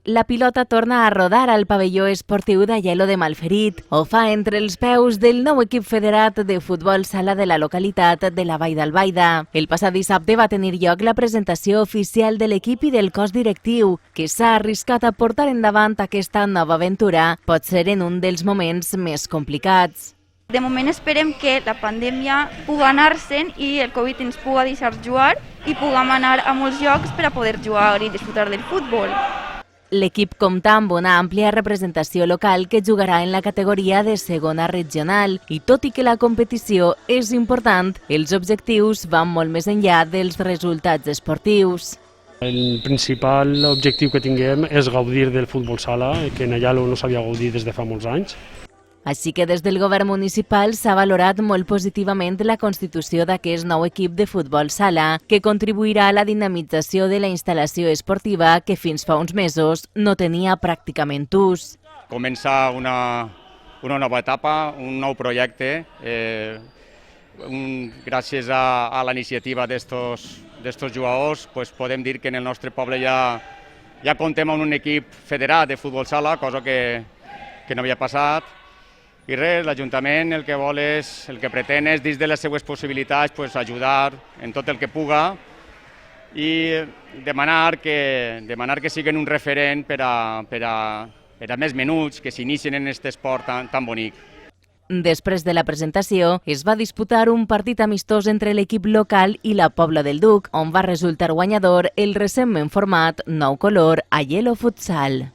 La pilota torna a rodar al pavelló esportiu d'Aielo de Malferit. Ho fa entre els peus del nou equip federat de futbol sala de la localitat de la Vall d'Albaida. El passat dissabte va tenir lloc la presentació oficial de l'equip i del cos directiu, que s'ha arriscat a portar endavant aquesta nova aventura, potser en un dels moments més complicats. De moment esperem que la pandèmia pugui anar-se'n i el Covid ens pugui deixar jugar i puguem anar a molts llocs per a poder jugar i disfrutar del futbol. L'equip compta amb una àmplia representació local que jugarà en la categoria de segona regional i tot i que la competició és important, els objectius van molt més enllà dels resultats esportius. El principal objectiu que tinguem és gaudir del futbol sala, que en Aielo no s'havia gaudit des de fa molts anys. Així que des del govern municipal s'ha valorat molt positivament la constitució d'aquest nou equip de futbol sala, que contribuirà a la dinamització de la instal·lació esportiva que fins fa uns mesos no tenia pràcticament ús. Comença una nova etapa, un nou projecte, gràcies a la iniciativa d'estos jugadors, podem dir que en el nostre poble ja comptem amb un equip federat de futbol sala, cosa que no havia passat. I res, l'Ajuntament el que vol el que pretén és, dins de les seues possibilitats, ajudar en tot el que puga i demanar que siguin un referent per a més menuts que s'inicien en aquest esport tan bonic. Després de la presentació, es va disputar un partit amistós entre l'equip local i la Pobla del Duc, on va resultar guanyador el recentment format nou color Aielo Futsal.